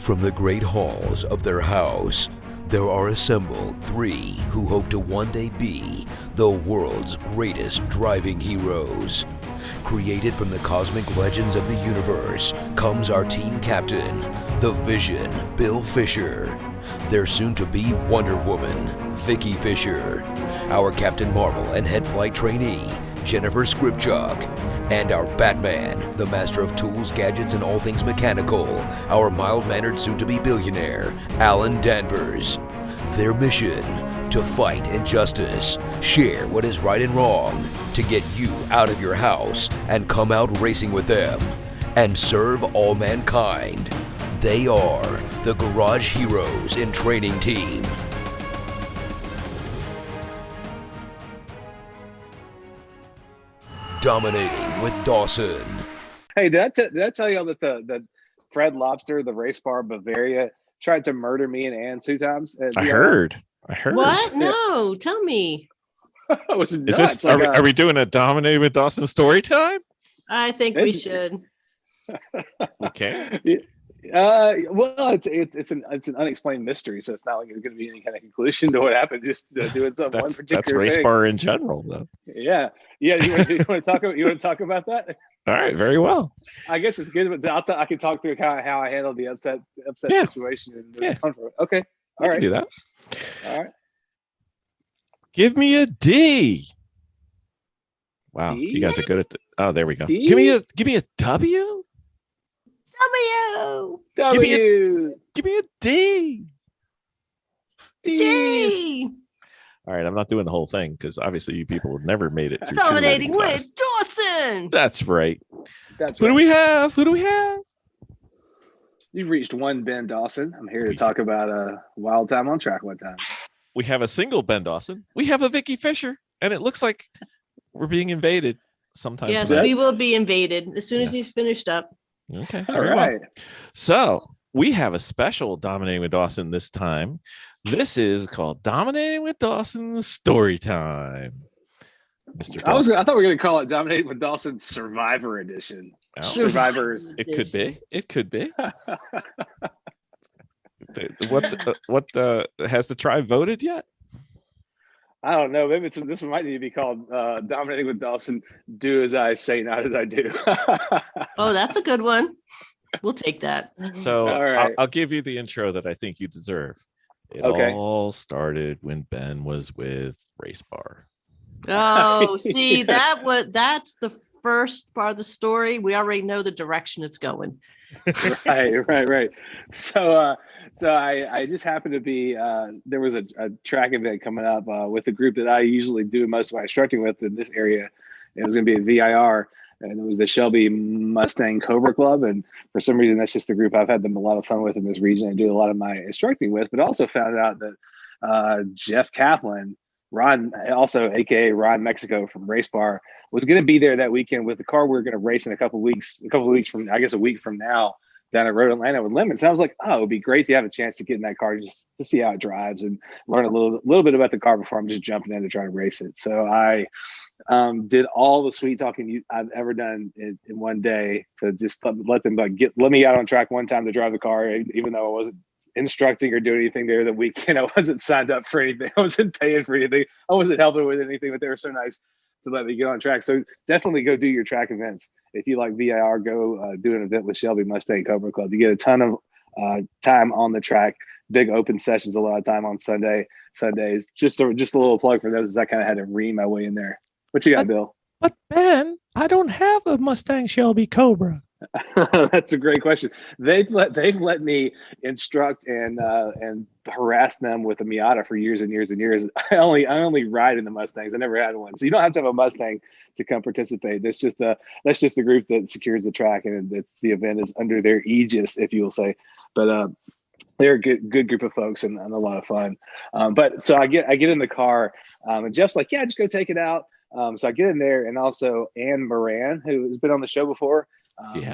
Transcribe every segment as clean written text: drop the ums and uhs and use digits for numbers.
From the great halls of their house, there are assembled three who hope to one day be the world's greatest driving heroes. Created from the cosmic legends of the universe comes our team captain, the Vision, Bill Fisher. Their soon-to-be Wonder Woman, Vicky Fisher. Our Captain Marvel and head flight trainee, Jennifer Skripchuk. And our Batman, the master of tools, gadgets, and all things mechanical, our mild-mannered soon-to-be billionaire, Alan Danvers. Their mission, to fight injustice, share what is right and wrong, to get you out of your house and come out racing with them, and serve all mankind. They are the Garage Heroes in Training Team. Dominating with Dawson. Hey, did I tell y'all that the Fred Lobster, the race bar Bavaria, tried to murder me and Ann 2 times? I heard. What? No, tell me. It was nuts. Are we doing a Dominating with Dawson story time? I think we should. Okay. Well, it's an unexplained mystery, so it's not like there's going to be any kind of conclusion to what happened. Just doing one particular that's race thing. bar in general, though. Yeah. You want to talk about that? All right, very well. I guess it's good, but I can talk through how I handled the upset situation. And okay. All right. Do that. All right. Give me a D. Wow, D? you guys are good at oh, there we go. D? Give me a W. W. Give me a D. D. All right, I'm not doing the whole thing because obviously you people have never made it through. Dominating with Dawson. That's right. Who do we have? You've reached one Ben Dawson. I'm here to talk about Wild Time on Track one time. We have a single Ben Dawson. We have a Vicky Fisher, and it looks like we're being invaded sometime. Yes, tonight. we will be invaded as soon as he's finished up. Okay. All right. Well. So we have a special Dominating with Dawson this time. This is called Dominating with Dawson Story Time. Mr. I thought we were going to call it Dominating with Dawson Survivor Edition. Oh. Survivors. It could be. What has the tribe voted yet? I don't know. Maybe this might need to be called Dominating with Dawson. Do as I say, not as I do. Oh, that's a good one. We'll take that. So all right. I'll give you the intro that I think you deserve. It all started when Ben was with Race Bar. Oh, see, that's the first part of the story. We already know the direction it's going. Right. So I just happened to be there was a track event coming up with a group that I usually do most of my instructing with in this area. It was going to be a VIR, and it was the Shelby Mustang Cobra Club. And for some reason, that's just the group I've had them a lot of fun with in this region. I do a lot of my instructing with, but also found out that Jeff Kaplan, Ron, also aka Ron Mexico from Race Bar, was going to be there that weekend with the car we were going to race in a couple of weeks from, I guess, a week from now down at Road Atlanta with Lemons. And I was like, oh, it'd be great to have a chance to get in that car just to see how it drives and learn a little bit about the car before I'm just jumping in to try to race it. So I did all the sweet talking I've ever done in one day to just let them let me out on track one time to drive the car, even though I wasn't instructing or doing anything there that weekend. I wasn't signed up for anything. I wasn't paying for anything. I wasn't helping with anything, but they were so nice to let me get on track. So definitely go do your track events. If you like VIR, go do an event with Shelby Mustang Cobra Club. You get a ton of time on the track, big open sessions, a lot of time on Sundays. Just a little plug for those, as I kind of had to ream my way in there. What you got, Bill? But Ben, I don't have a Mustang Shelby Cobra. That's a great question. They've let me instruct and harass them with a Miata for years and years and years. I only ride in the Mustangs. I never had one, so you don't have to have a Mustang to come participate. That's just the group that secures the track, and the event is under their aegis, if you will say. But they're a good group of folks and a lot of fun. But so I get in the car, and Jeff's like, "Yeah, just go take it out." So I get in there, and also Anne Moran, who has been on the show before,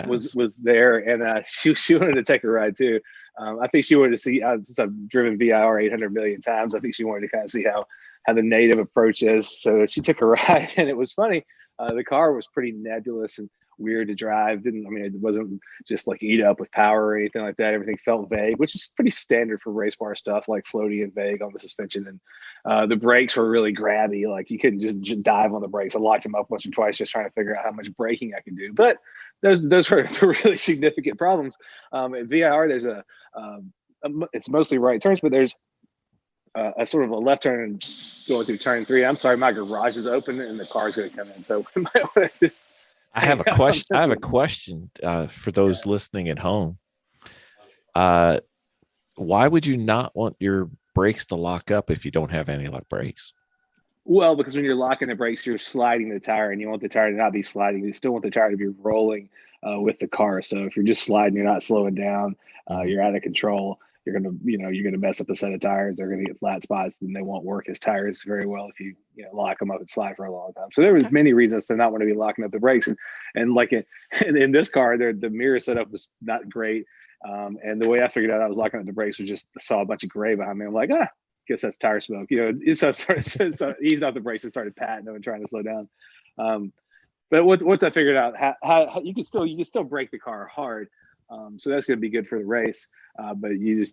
was there, and she wanted to take a ride too. I think she wanted to see, since I've driven VIR 800 million times, I think she wanted to kind of see how the native approach is. So she took a ride, and it was funny. The car was pretty nebulous, and weird to drive. It wasn't just like eat up with power or anything like that. Everything felt vague, which is pretty standard for race car stuff, like floaty and vague on the suspension. And the brakes were really grabby. Like you couldn't just dive on the brakes. I locked them up once or twice just trying to figure out how much braking I could do. But those were the really significant problems. At VIR, there's it's mostly right turns, but there's a sort of a left turn going through turn 3. I'm sorry, my garage is open and the car's going to come in. So we might want to just. I have a question. I have a question for those listening at home. Why would you not want your brakes to lock up if you don't have anti-lock brakes? Well, because when you're locking the brakes, you're sliding the tire, and you want the tire to not be sliding. You still want the tire to be rolling with the car. So if you're just sliding, you're not slowing down. You're out of control. You're gonna mess up a set of tires. They're gonna get flat spots, and they won't work as tires very well if you lock them up and slide for a long time. So there was many reasons to not want to be locking up the brakes, and like in this car, the mirror setup was not great. And the way I figured out I was locking up the brakes was just saw a bunch of gray behind me. I'm like, guess that's tire smoke. So I eased off the brakes and started patting them and trying to slow down. But once I figured out how you can still brake the car hard. So that's going to be good for the race. But you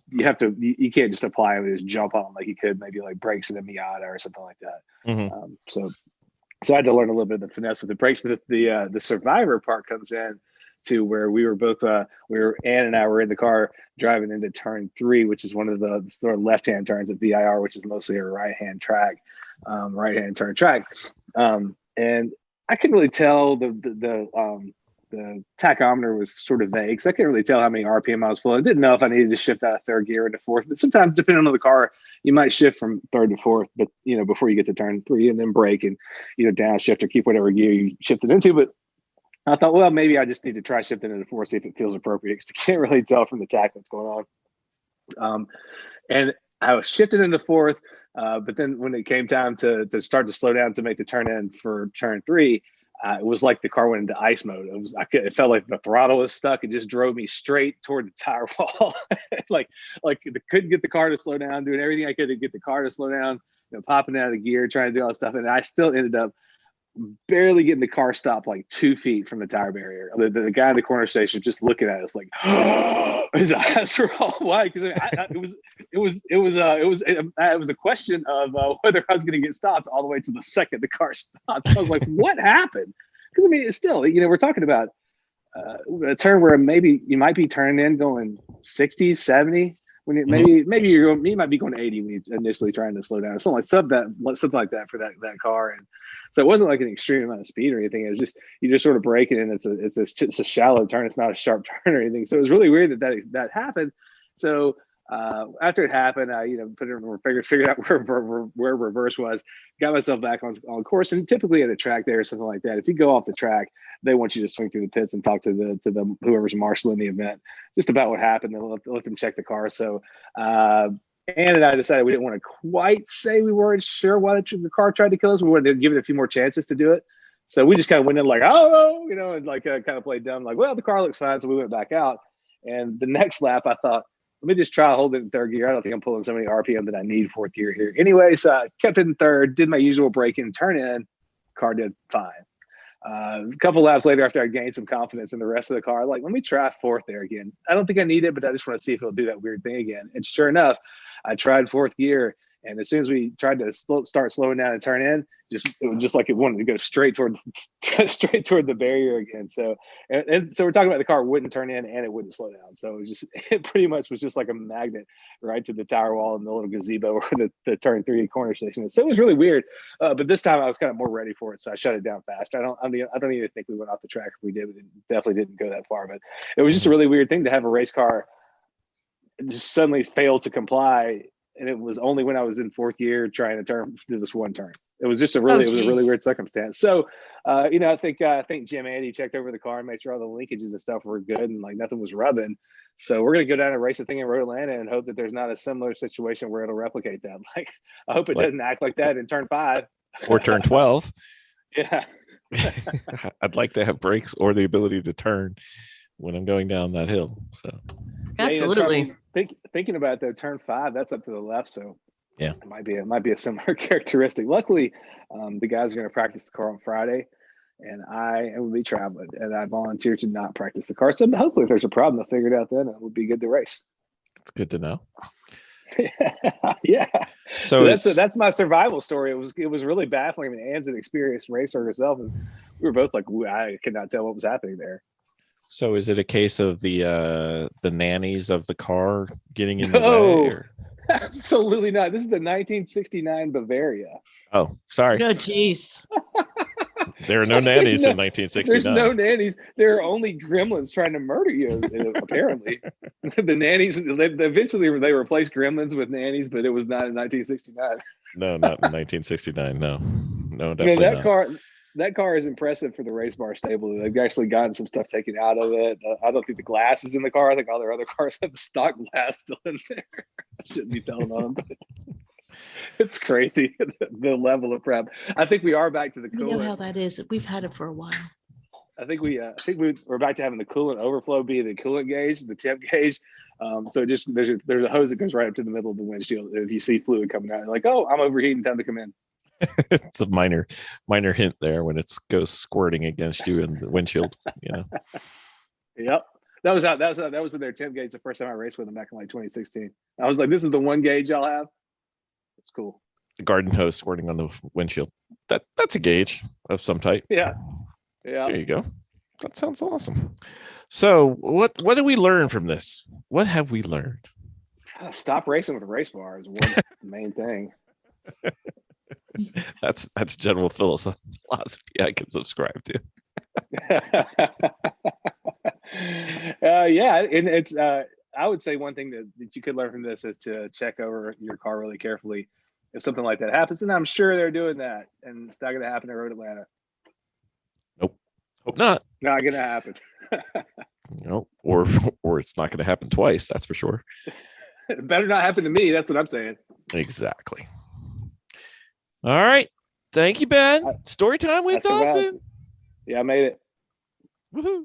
can't just apply them and just jump on them like you could maybe like brakes in a Miata or something like that. Mm-hmm. So I had to learn a little bit of the finesse with the brakes. But the survivor part comes in to where we were both Ann and I were in the car driving into turn 3, which is one of the sort of left-hand turns at VIR, which is mostly a right-hand turn track. And I couldn't really tell the tachometer was sort of vague, so I couldn't really tell how many RPM I was pulling. I didn't know if I needed to shift out of third gear into fourth, but sometimes depending on the car, you might shift from third to fourth, but before you get to turn 3 and then brake and downshift or keep whatever gear you shifted into. But I thought, well, maybe I just need to try shifting into fourth, see if it feels appropriate, because I can't really tell from the tach what's going on. And I was shifting into fourth, but then when it came time to start to slow down to make the turn in for turn 3, it was like the car went into ice mode. It felt like the throttle was stuck. It just drove me straight toward the tire wall. like couldn't get the car to slow down, doing everything I could to get the car to slow down, popping out of the gear, trying to do all this stuff. And I still ended up barely getting the car stopped like 2 feet from the tire barrier. The guy in the corner station just looking at us like, his eyes were all wide, because it was a question of whether I was going to get stopped all the way to the second the car stopped. I was like, what happened? Because it's still, we're talking about a turn where maybe you might be turning in going 60, 70. When maybe you might be going 80 when you're initially trying to slow down. Something like that for that car. And so it wasn't like an extreme amount of speed or anything. It was just you just sort of brake it, and it's a shallow turn. It's not a sharp turn or anything. So it was really weird that happened. So after it happened, I figured out where reverse was, got myself back on course. And typically at a track there or something like that, if you go off the track, they want you to swing through the pits and talk to the whoever's marshaling the event just about what happened, and let them check the car. So Ann and I decided we didn't want to quite say we weren't sure why the car tried to kill us. We wanted to give it a few more chances to do it. So we just kind of went in like, and like kind of played dumb, like, well, the car looks fine. So we went back out. And the next lap, I thought, let me just try to hold it in third gear. I don't think I'm pulling so many RPM that I need fourth gear here. Anyway, so I kept it in third, did my usual brake in, turn in, car did fine. A couple laps later, after I gained some confidence in the rest of the car, like, let me try fourth there again. I don't think I need it, but I just want to see if it'll do that weird thing again. And sure enough, I tried fourth gear, and as soon as we tried to start slowing down and turn in, it was just like it wanted to go straight toward the barrier again. So and so we're talking about the car wouldn't turn in and it wouldn't slow down. So it pretty much was just like a magnet right to the tire wall and the little gazebo where the turn 3 corner station is. So it was really weird. But this time I was kind of more ready for it, so I shut it down fast. I don't even think we went off the track. If we did, we definitely didn't go that far. But it was just a really weird thing to have a race car just suddenly fail to comply. And it was only when I was in fourth gear trying to do this one turn. It was just a really weird circumstance. So, I think Jim Andy checked over the car and made sure all the linkages and stuff were good and like nothing was rubbing. So we're gonna go down and race the thing in Road Atlanta and hope that there's not a similar situation where it'll replicate that. Like, I hope it doesn't act like that in turn 5 or turn 12. Yeah. I'd like to have brakes or the ability to turn when I'm going down that hill. So absolutely. Thinking about that, turn 5, that's up to the left. So yeah, it might be a similar characteristic. Luckily, the guys are going to practice the car on Friday, and I will be traveling, and I volunteered to not practice the car. So hopefully, if there's a problem, they'll figure it out then. It would be good to race. It's good to know. Yeah. So That's my survival story. It was really baffling. I mean, Anne's an experienced racer herself, and we were both like, I could not tell what was happening there. So is it a case of the nannies of the car getting in the way? Or? Absolutely not. This is a 1969 Bavaria. Oh, sorry. Oh, geez. There are no nannies in 1969. There's no nannies. There are only gremlins trying to murder you, apparently. The nannies, eventually they replaced gremlins with nannies, but it was not in 1969. No, not in 1969. No, definitely not. That car is impressive for the race bar stable. They've actually gotten some stuff taken out of it. I don't think the glass is in the car. I think all their other cars have the stock glass still in there. I shouldn't be telling on them, but it's crazy the level of prep. I think we are back to the coolant. You know how that is. We've had it for a while. I think we're back to having the coolant overflow be the coolant gauge, the temp gauge. So just there's a hose that goes right up to the middle of the windshield. If you see fluid coming out, you're like, oh, I'm overheating, time to come in. It's a minor hint there when it goes squirting against you in the windshield. Yep. That was with their temp gauge the first time I raced with them back in like 2016. I was like, this is the one gauge y'all have. It's cool. The garden hose squirting on the windshield. That's a gauge of some type. Yeah. There you go. That sounds awesome. So what did we learn from this? What have we learned? Stop racing with a race bar is one main thing. That's general philosophy I can subscribe to. Yeah, and it's I would say one thing that you could learn from this is to check over your car really carefully if something like that happens, and I'm sure they're doing that, and it's not going to happen at Road Atlanta. Nope, hope not. Not going to happen. Nope, or it's not going to happen twice. That's for sure. It better not happen to me. That's what I'm saying. Exactly. All right. Thank you, Ben. Story time with Dawson. Yeah, I made it. Woohoo.